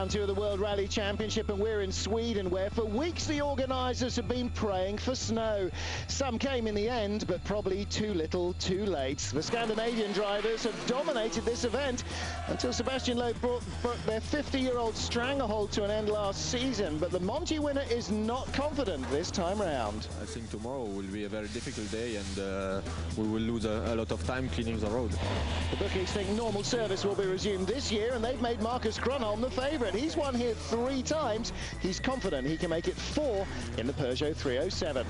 Round 2 of the World Rally Championship, and we're in Sweden, where for weeks the organisers have been praying for snow. Some came in the end, but probably too little, too late. The Scandinavian drivers have dominated this event until Sebastian Loeb brought their 50-year-old stranglehold to an end last season. But the Monty winner is not confident this time round. I think tomorrow will be a very difficult day, and we will lose a lot of time cleaning the road. The bookies think normal service will be resumed this year, and they've made Marcus Grönholm the favourite. He's won here 3 times. He's confident he can make it 4 in the Peugeot 307.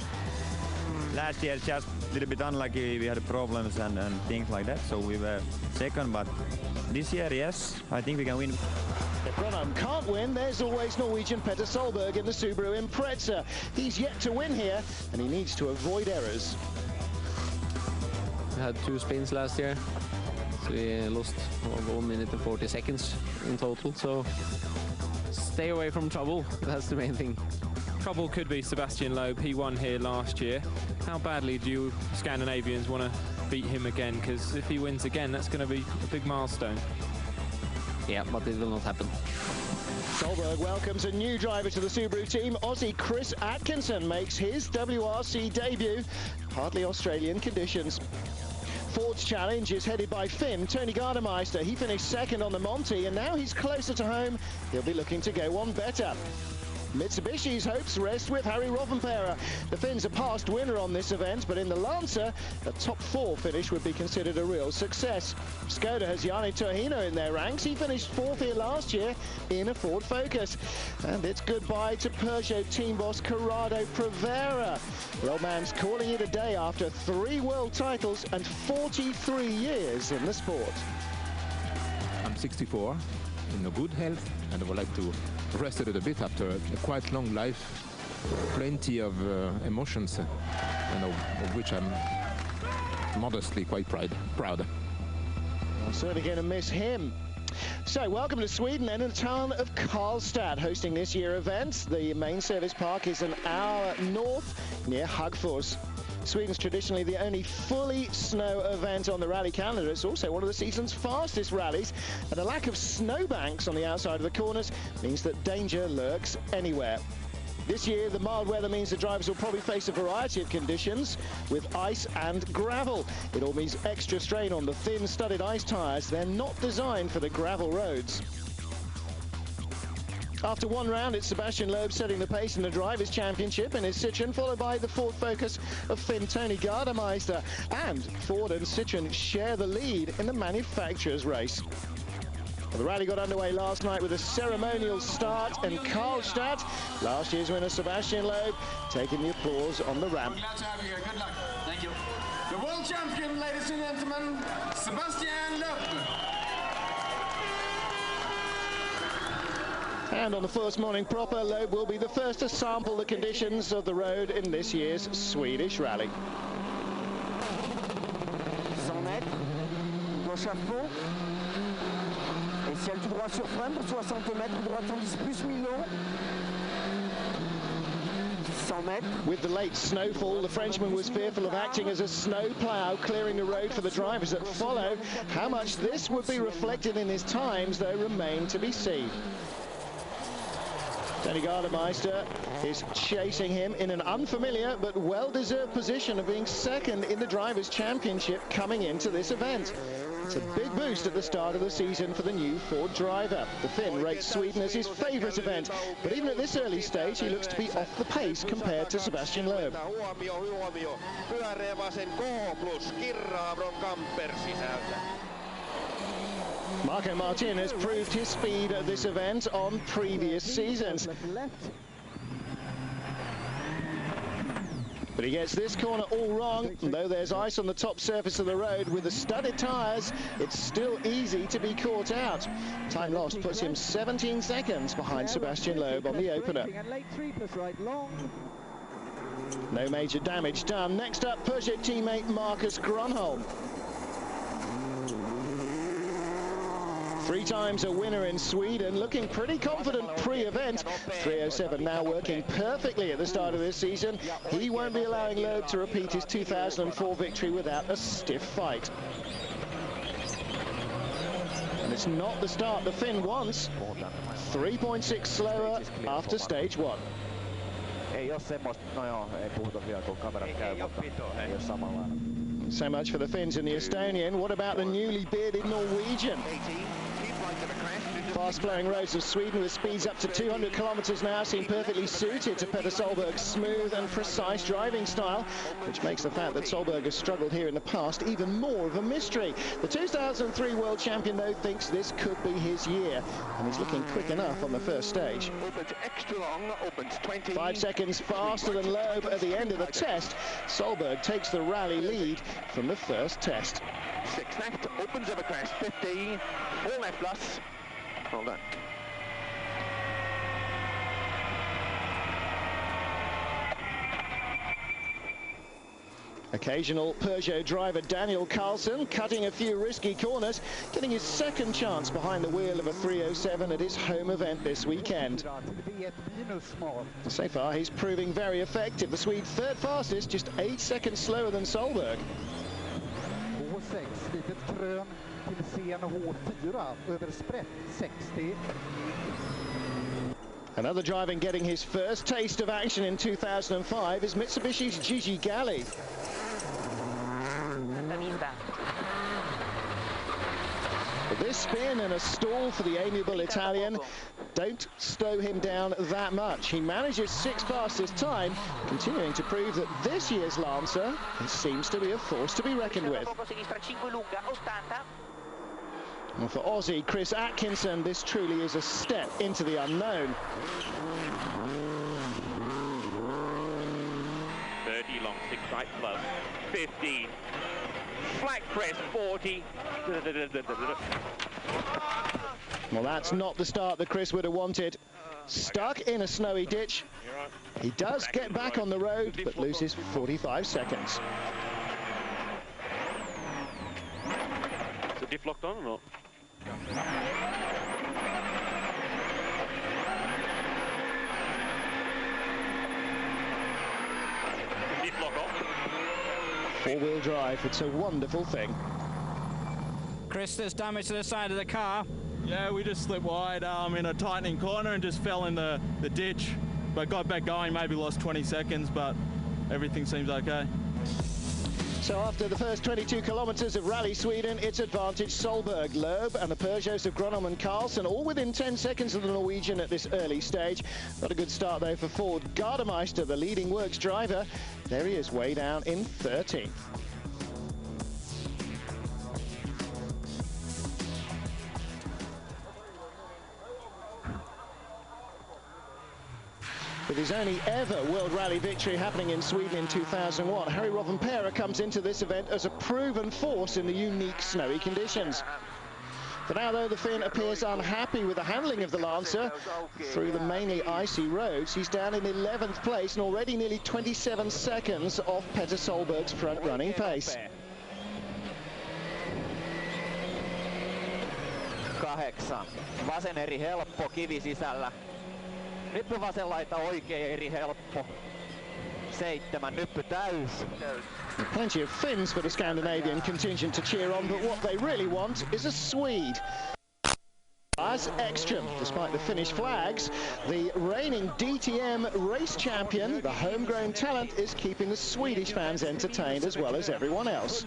Last year, just a little bit unlucky. We had problems and things like that, so we were second. But this year, yes, I think we can win. If Grönholm can't win, there's always Norwegian Petter Solberg in the Subaru Impreza. He's yet to win here, and he needs to avoid errors. We had 2 spins last year, so we lost 1 minute and 40 seconds in total. So stay away from trouble. That's the main thing. Trouble could be Sebastian Loeb. He won here last year. How badly do you Scandinavians want to beat him again? Because if he wins again, that's going to be a big milestone. Yeah, but it will not happen. Solberg welcomes a new driver to the Subaru team. Aussie Chris Atkinson makes his WRC debut. Hardly Australian conditions. Ford's challenge is headed by Finn Tony Gardemeister. He finished second on the Monty, and now he's closer to home. He'll be looking to go one better. Mitsubishi's hopes rest with Harry Rovanperä. The Finn's a past winner on this event, but in the Lancer, a top 4 finish would be considered a real success. Skoda has Jani Turhino in their ranks. He finished 4th here last year in a Ford Focus. And it's goodbye to Peugeot team boss Corrado Provera. The old man's calling it a day after 3 world titles and 43 years in the sport. I'm 64, in a good health, and I would like to rest a little bit after a quite long life, plenty of emotions, and of which I'm modestly quite proud. I'm certainly going to miss him. So, welcome to Sweden and in the town of Karlstad, hosting this year's event. The main service park is an hour north near Hagfors. Sweden's traditionally the only fully snow event on the rally calendar. It's also one of the season's fastest rallies, and a lack of snowbanks on the outside of the corners means that danger lurks anywhere. This year, the mild weather means the drivers will probably face a variety of conditions with ice and gravel. It all means extra strain on the thin studded ice tyres. They're not designed for the gravel roads. After 1 round, it's Sebastian Loeb setting the pace in the Drivers' Championship in his Citroën, followed by the Ford Focus of Finn Tony Gardemeister. And Ford and Citroën share the lead in the manufacturers' race. Well, the rally got underway last night with a ceremonial start in Karlstad. Last year's winner, Sebastian Loeb, taking the applause on the ramp. Glad to have you here. Good luck. Thank you. The world champion, ladies and gentlemen, Sebastian Loeb. And on the first morning proper, Loeb will be the first to sample the conditions of the road in this year's Swedish rally. 100 mètres, gauche à fond. Et ciel tout droit sur frein pour 60 mètres, droite en 10 plus million. 100 mètres. With the late snowfall, the Frenchman was fearful of acting as a snow plough, clearing the road for the drivers that follow. How much this would be reflected in his times, though, remain to be seen. Tony Gardemeister is chasing him in an unfamiliar but well-deserved position of being second in the Drivers' Championship coming into this event. It's a big boost at the start of the season for the new Ford driver. The Finn rates Sweden as his favourite event, but even at this early stage he looks to be off the pace compared to Sebastian Loeb. Marco Martin has proved his speed at this event on previous seasons. But he gets this corner all wrong, and though there's ice on the top surface of the road with the studded tyres, it's still easy to be caught out. Time lost puts him 17 seconds behind Sebastian Loeb on the opener. No major damage done. Next up, Peugeot teammate Marcus Grönholm. 3 times a winner in Sweden, looking pretty confident pre-event. 307 now working perfectly at the start of this season. He won't be allowing Loeb to repeat his 2004 victory without a stiff fight. And it's not the start the Finn wants. 3.6 slower after stage 1. Ei ole semmoista, no joo, ei puhuta vielä kun kamerat käy, mutta ei ole samalla. So much for the Finns and the Estonian. What about the newly bearded Norwegian? Fast-flowing roads of Sweden with speeds up to 200 kilometers an hour seem perfectly suited to Petter Solberg's smooth and precise driving style, which makes the fact that Solberg has struggled here in the past even more of a mystery. The 2003 world champion, though, thinks this could be his year, and he's looking quick enough on the first stage. 5 seconds faster than Loeb at the end of the test. Solberg takes the rally lead from the first test. 6 left, opens over crest, 15, 4 left plus. Well done. Occasional Peugeot driver Daniel Carlson cutting a few risky corners, getting his second chance behind the wheel of a 307 at his home event this weekend. So far he's proving very effective. The Swede third fastest, just 8 seconds slower than Solberg. Another driver getting his first taste of action in 2005 is Mitsubishi's Gigi Galli. But this spin and a stall for the amiable Italian don't slow him down that much. He manages 6th fastest time, continuing to prove that this year's Lancer seems to be a force to be reckoned with. Well, for Aussie Chris Atkinson, this truly is a step into the unknown. 30 long, 6 right slow, 15, flat crest, 40. Well, that's not the start that Chris would have wanted. Stuck in a snowy ditch. He does get back on the road, but loses 45 seconds. Is the diff locked on or not? Diff lock off. 4-wheel drive, it's a wonderful thing. Chris, there's damage to the side of the car. Yeah, we just slipped wide in a tightening corner and just fell in the ditch, but got back going, maybe lost 20 seconds, but everything seems okay. So after the first 22 kilometres of Rally Sweden, it's advantage Solberg. Loeb and the Peugeots of Gronholm and Carlson all within 10 seconds of the Norwegian at this early stage. Not a good start though for Ford Gardemeister, the leading works driver. There he is, way down in 13th. With his only ever World Rally victory happening in Sweden in 2001, Harry Rovanperä comes into this event as a proven force in the unique snowy conditions. For now, though, the Finn appears unhappy with the handling of the Lancer through the mainly icy roads. He's down in 11th place and already nearly 27 seconds off Petter Solberg's front-running pace. 8. Vasen eri helppo, kivi sisällä. Nyppy vasen laita oikein eri helppo. 7, nyppy täys. Plenty of Finns for the Scandinavian contingent to cheer on, but what they really want is a Swede. As Ekström, despite the Finnish flags, the reigning DTM race champion, the homegrown talent, is keeping the Swedish fans entertained as well as everyone else.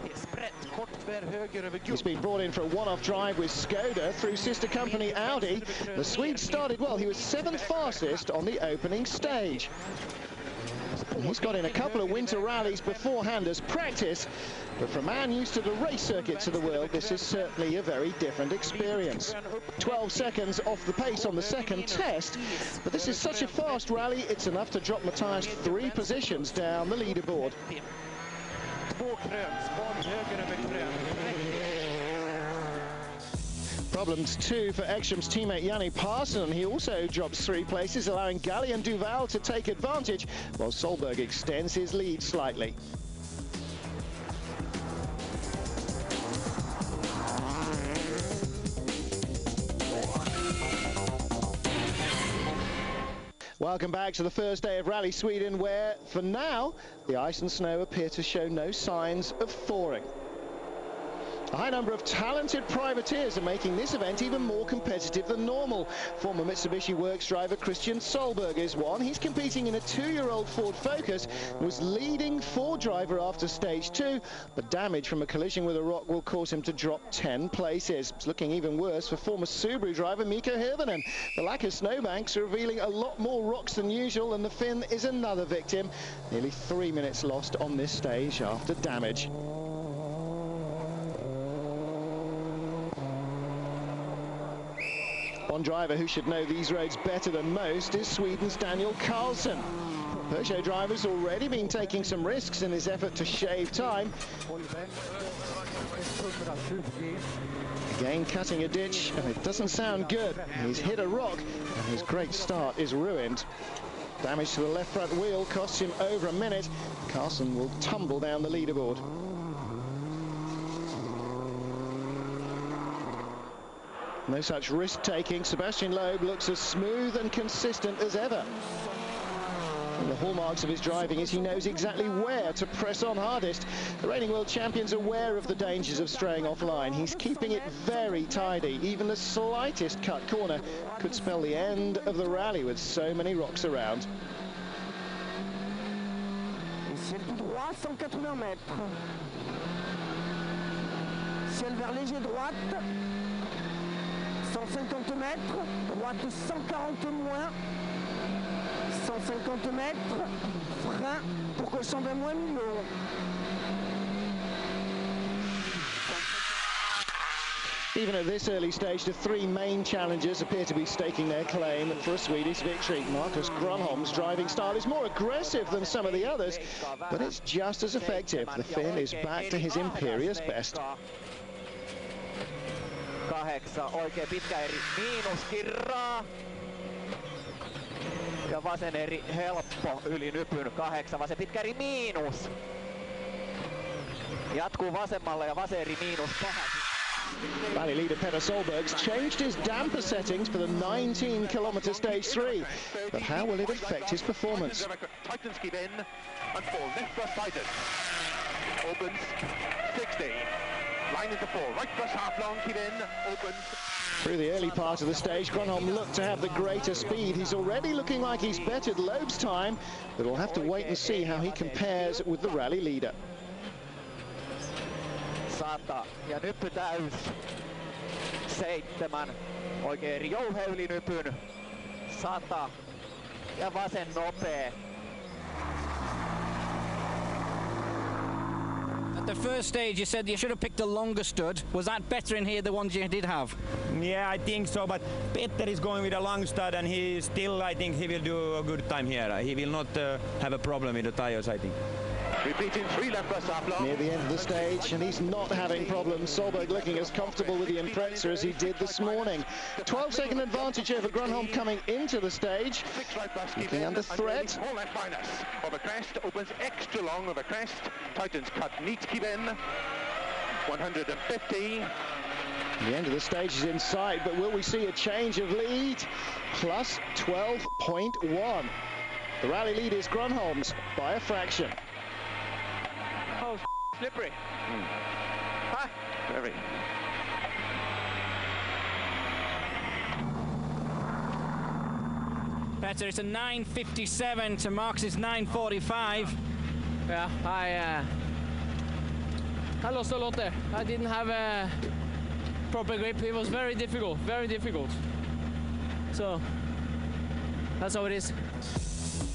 He's been brought in for a one-off drive with Skoda through sister company Audi. The Swede started well. He was 7th fastest on the opening stage. He's got in a couple of winter rallies beforehand as practice, but for a man used to the race circuits of the world, this is certainly a very different experience. 12 seconds off the pace on the second test, but this is such a fast rally, it's enough to drop Matthias 3 positions down the leaderboard. Problems too for Ekström's teammate Janne Parson. He also drops 3 places, allowing Galli and Duval to take advantage, while Solberg extends his lead slightly. Welcome back to the first day of Rally Sweden, where, for now, the ice and snow appear to show no signs of thawing. A high number of talented privateers are making this event even more competitive than normal. Former Mitsubishi Works driver Christian Solberg is one. He's competing in a 2-year-old Ford Focus, was leading Ford driver after stage 2, but damage from a collision with a rock will cause him to drop 10 places. It's looking even worse for former Subaru driver Mikko Hirvonen. The lack of snowbanks are revealing a lot more rocks than usual, and the Finn is another victim. Nearly 3 minutes lost on this stage after damage. One driver who should know these roads better than most is Sweden's Daniel Karlsson. Peugeot driver's already been taking some risks in his effort to shave time. Again cutting a ditch, and it doesn't sound good. He's hit a rock, and his great start is ruined. Damage to the left front wheel costs him over a minute. Karlsson will tumble down the leaderboard. No such risk-taking. Sebastian Loeb looks as smooth and consistent as ever. And the hallmarks of his driving is he knows exactly where to press on hardest. The reigning world champion's aware of the dangers of straying offline. He's keeping it very tidy. Even the slightest cut corner could spell the end of the rally with so many rocks around. Ciel tout droit, 180 mètres. Ciel vers léger droite. 150 mètres, droite 140 moins, 150 mètres, frein pour que le champ soit moins lourd. Even at this early stage, the 3 main challengers appear to be staking their claim for a Swedish victory. Marcus Grönholm's driving style is more aggressive than some of the others, but it's just as effective. The Finn is back to his imperious best. 8, oikein pitkä eri, miinus kirraa. Ja vasen eri helppo yli nypyn 8, vasen pitkä eri miinus. Jatkuu vasemmalle ja vasen eri miinus pahasti. Rally leader Petter Solberg's changed his damper settings for the 19-kilometre stage 3. But how will it affect his performance? Titans keep in and fall left thrust Titans. Opens 60. Line into 4, right thrust half long, keep in, opens. Through the early part of the stage, Grönholm looked to have the greater speed. He's already looking like he's bettered Loeb's time, but we'll have to wait and see how he compares with the rally leader. 100 ja nyppy täys. 7, oikein eri jouhe yli nypyn. 100 ja vasen nopea. At the first stage, you said you should have picked a longer stud. Was that better in here, the ones you did have? Yeah, I think so, but Petter is going with a long stud, and he still, I think he will do a good time here. He will not have a problem with the tires, I think. Repeating 3 left thrust half long. Near the end of the stage, and he's not having problems. Solberg looking as comfortable with the Impreza as he did this morning. 12-second advantage over Grönholm coming into the stage. Looking under threat. Left minus. Over crest, opens extra long over crest. Titans cut neat, keep in. 150. The end of the stage is in sight, but will we see a change of lead? Plus 12.1. The rally lead is Grönholm's by a fraction. Oh, slippery. Huh? Very. Petter, it's a 9.57 to Marx's 9.45. Yeah, I lost a lot there. I didn't have a proper grip. It was very difficult, very difficult. So that's how it is.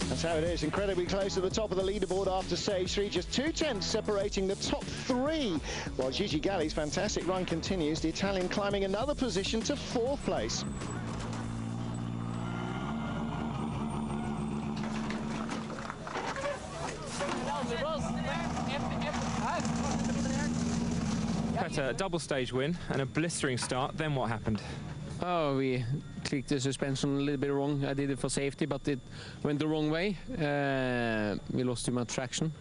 That's how it is. Incredibly close to the top of the leaderboard after stage 3. Just 2 tenths separating the top 3. While Gigi Galli's fantastic run continues, the Italian climbing another position to 4th place. Petter, a double stage win and a blistering start. Then what happened? Oh, we clicked the suspension a little bit wrong. I did it for safety, but it went the wrong way. We lost too much traction.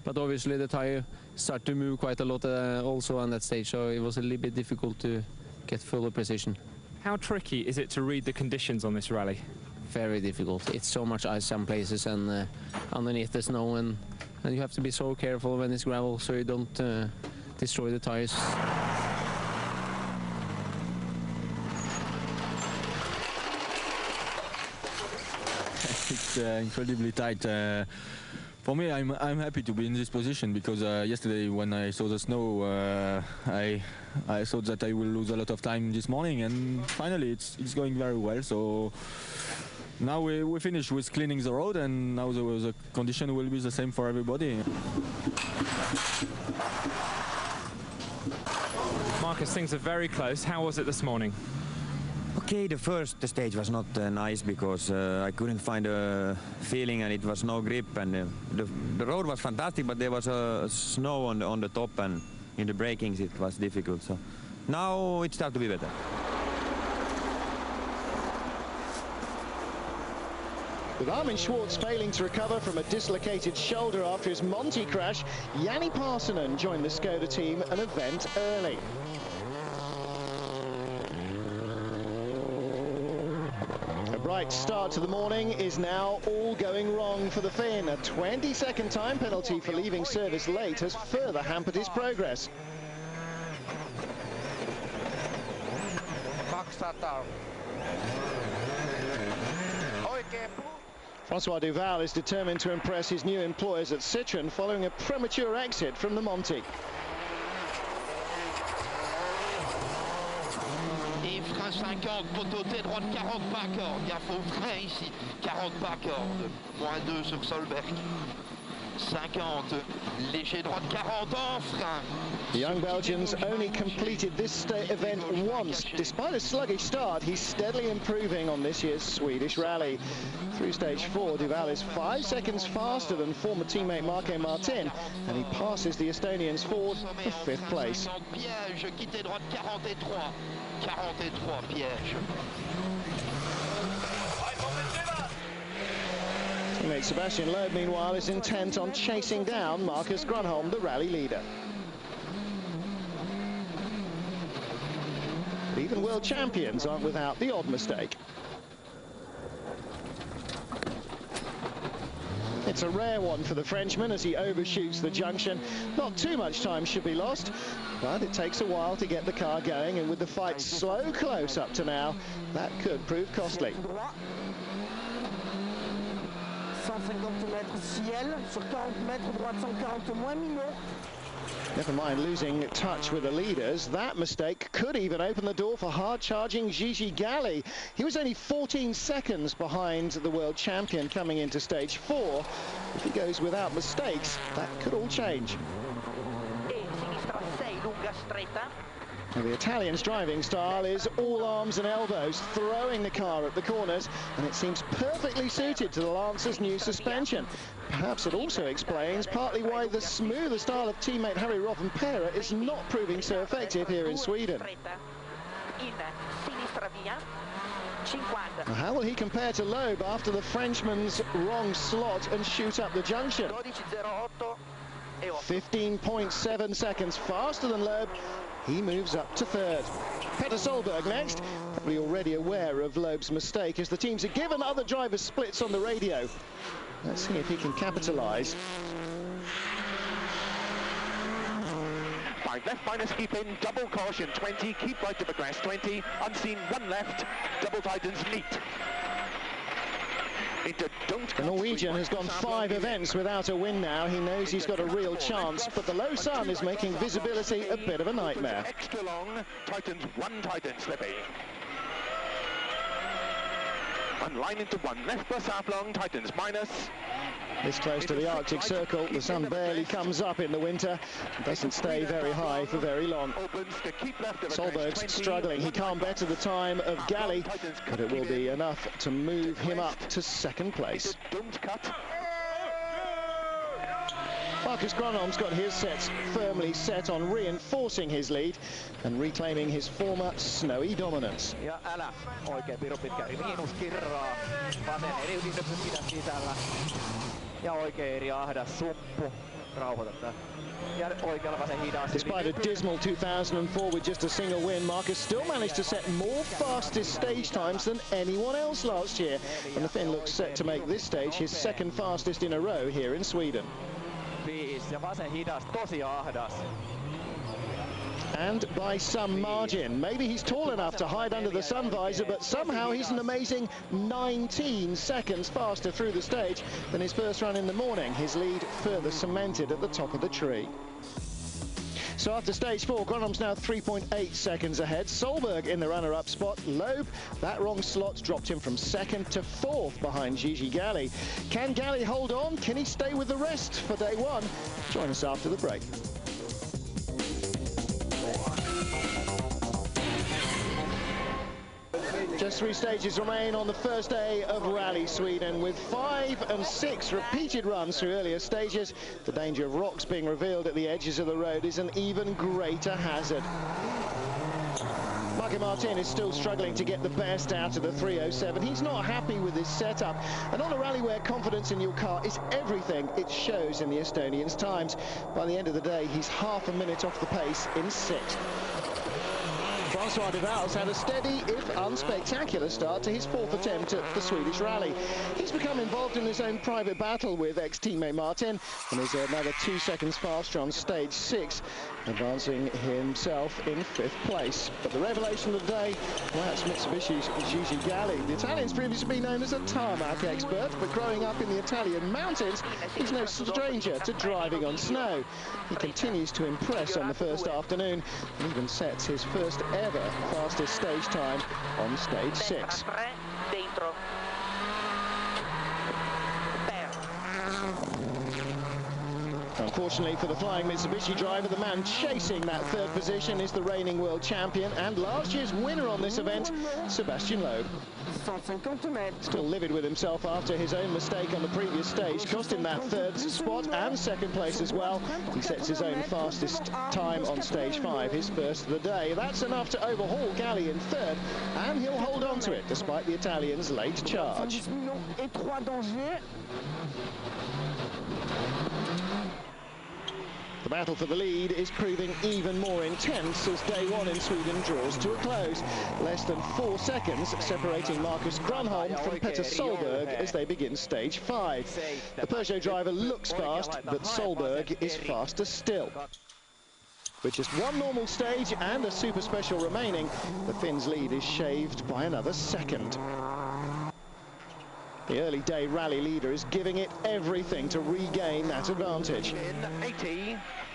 But obviously the tire started to move quite a lot also on that stage, so it was a little bit difficult to get full precision. How tricky is it to read the conditions on this rally? Very difficult. It's so much ice some places, and underneath the snow, and you have to be so careful when it's gravel so you don't destroy the tires. it's incredibly tight. For me, I'm happy to be in this position because yesterday when I saw the snow, I thought that I will lose a lot of time this morning, and finally it's going very well. So now we finish with cleaning the road, and now the condition will be the same for everybody. Marcus, things are very close. How was it this morning? Okay, the first stage was not nice because I couldn't find a feeling and it was no grip, and the road was fantastic, but there was snow on the top, and in the brakings it was difficult. So now it started to be better. With Armin Schwartz failing to recover from a dislocated shoulder after his Monty crash, Jani Parsonen joined the Skoda team an event early. A bright start to the morning is now all going wrong for the Finn. A 20-second time penalty for leaving service late has further hampered his progress. François Duval is determined to impress his new employers at Citroën following a premature exit from the Monty. Et frein 50, poteau tête droite 40 pas corde. Il y a faux frein ici, 40 pas corde. -2 sur Solberg. 50, léger droite 40 en frein. The young Belgians only completed this event once. Despite a sluggish start, he's steadily improving on this year's Swedish rally. Through stage 4, Duval is 5 seconds faster than former teammate Marco Martin, and he passes the Estonians forward for 5th place. Piège, quitter droite 43. 43 piège. Teammate Sebastian Loeb, meanwhile, is intent on chasing down Marcus Grönholm, the rally leader. But even world champions aren't without the odd mistake. It's a rare one for the Frenchman as he overshoots the junction. Not too much time should be lost, but it takes a while to get the car going, and with the fight so close up to now, that could prove costly. 150 mètres ciel, sur 40 mètres droite 140 moins minot. Never mind losing touch with the leaders, that mistake could even open the door for hard-charging Gigi Galli. He was only 14 seconds behind the world champion coming into stage 4. If he goes without mistakes, that could all change. Now, the Italian's driving style is all arms and elbows, throwing the car at the corners, and it seems perfectly suited to the Lancer's new suspension. Perhaps it also explains partly why the smoother style of teammate Harry Rovanperä is not proving so effective here in Sweden. Now, how will he compare to Loeb after the Frenchman's wrong slot and shoot up the junction? 15.7 seconds faster than Loeb. He moves up to 3rd. Petter Solberg next, probably already aware of Loeb's mistake as the teams are given other drivers splits on the radio. Let's see if he can capitalise. 5 left minus, keep in, double caution 20, keep right to progress 20, unseen 1 left, double tightens neat. The Norwegian has gone 5 events without a win now. He knows he's got a real chance, but the low sun is making visibility a bit of a nightmare. Extra long, tightens 1 tighten slippy. Unline into 1, left plus half long, tightens minus. This close to the Arctic Circle, the sun barely comes up in the winter. It doesn't stay very high for very long. Solberg's struggling. He can't better the time of Galli, but it will be enough to move him up to 2nd place. Marcus Grönholm's got his sets firmly set on reinforcing his lead and reclaiming his former snowy dominance. Ja älä oikein pirun pitkä eri miinuskirraa. Vasen eri ydinöpsy pidä sisällä. Ja oikein eri ahdas suppu. Rauhoita tää. Ja oikealla vasen hidas. Despite a dismal 2004 with just a single win, Marcus still managed to set more fastest stage times than anyone else last year. And the Finn looks set to make this stage his 2nd fastest in a row here in Sweden. Ja vasen hidas, tosi ahdas. and by some margin. Maybe he's tall enough to hide under the sun visor, but somehow he's an amazing 19 seconds faster through the stage than his first run in the morning. His lead further cemented at the top of the tree. So after stage 4, Gronholm's now 3.8 seconds ahead. Solberg in the runner-up spot. Loeb, that wrong slot dropped him from 2nd to 4th behind Gigi Galli. Can Galli hold on? Can he stay with the rest for day 1? Join us after the break. Just 3 stages remain on the first day of Rally Sweden, with 5 and 6 repeated runs through earlier stages. The danger of rocks being revealed at the edges of the road is an even greater hazard. Marco Martin is still struggling to get the best out of the 307. He's not happy with his setup, and on a rally where confidence in your car is everything, it shows in the Estonian's times. By the end of the day, he's half a minute off the pace in 6th. Francois de Val's had a steady, if unspectacular, start to his 4th attempt at the Swedish rally. He's become involved in his own private battle with ex-teammate Martin, and is another 2 seconds faster on stage 6, advancing himself in 5th place. But the revelation of the day, perhaps Mitsubishi's Gigi Galli. The Italian's previously been known as a tarmac expert, but growing up in the Italian mountains, he's no stranger to driving on snow. He continues to impress on the first afternoon, and even sets his first ever fastest stage time on stage 6. Unfortunately for the flying Mitsubishi driver, the man chasing that 3rd position is the reigning world champion and last year's winner on this event, Sebastian Loeb. Still livid with himself after his own mistake on the previous stage cost him that 3rd spot and 2nd place as well. He sets his own fastest time on stage 5, his first of the day. That's enough to overhaul Galli in 3rd, and he'll hold on to it despite the Italian's late charge. The battle for the lead is proving even more intense as day 1 in Sweden draws to a close. Less than 4 seconds separating Marcus Gronholm from Petter Solberg as they begin stage 5. The Peugeot driver looks fast, but Solberg is faster still. With just 1 normal stage and a super special remaining, the Finn's lead is shaved by another second. The early day rally leader is giving it everything to regain that advantage.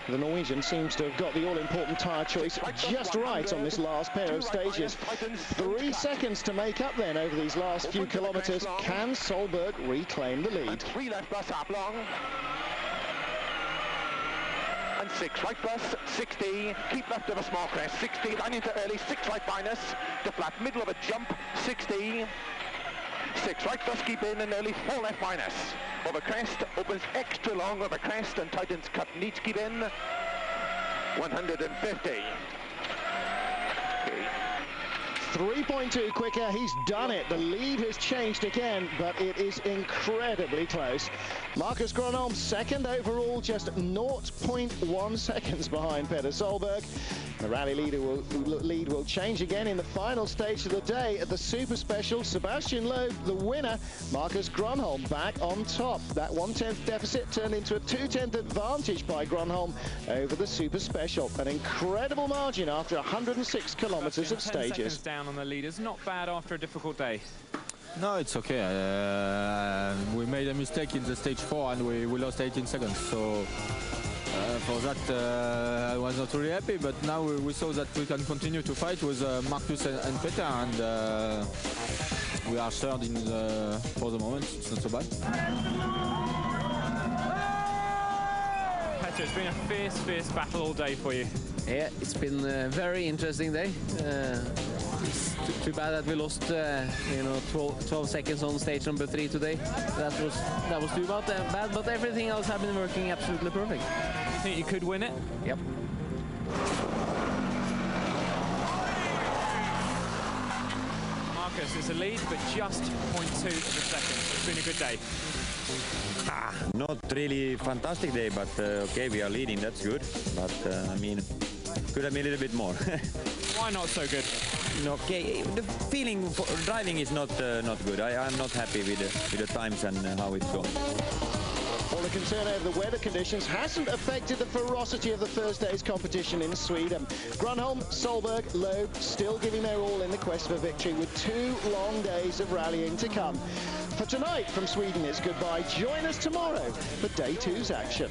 The Norwegian seems to have got the all-important tyre choice just right on this last pair of stages. 3 seconds to make up then over these last few kilometres. Can Solberg reclaim the lead? 3 left bus up long. And 6 right bus, 60, keep left of a small crest, 60, line into early, 6 right minus, to flat, middle of a jump, 60. 6 right bus, keep in, and early 4 left minus. Over crest, opens extra long over crest and tightens cut, needs keep in. 150. 3.2 quicker, he's done it. The lead has changed again, but it is incredibly close. Marcus Gronholm 2nd overall, just 0.1 seconds behind Petter Solberg. The rally lead will change again in the final stage of the day at the Super Special. Sebastian Loeb, the winner. Marcus Gronholm back on top. That 1/10 deficit turned into a 2/10 advantage by Gronholm over the Super Special. An incredible margin after 106 kilometres of stages. Down on the leaders, not bad after a difficult day. No, it's okay. We made a mistake in the stage 4 and we lost 18 seconds. So for that, I was not really happy. But now we saw that we can continue to fight with Marcus and Petter, and we are 3rd for the moment. It's not so bad. Petter, it's been a fierce battle all day for you. Yeah, it's been a very interesting day. It's too bad that we lost, 12 seconds on stage number 3 today. That was too bad, but everything else has been working absolutely perfect. You think you could win it? Yep. Marcus is a lead, but just 0.2 of a second. It's been a good day. Not really fantastic day, but okay, we are leading, that's good. But I mean, could have been a little bit more. Why not so good? Okay, the feeling for driving is not good. I'm not happy with the times and how it's going. Well, the concern over the weather conditions hasn't affected the ferocity of the Thursday's competition in Sweden. Grönholm, Solberg, Loeb still giving their all in the quest for victory with 2 long days of rallying to come. For tonight from Sweden, it's goodbye. Join us tomorrow for Day 2's action.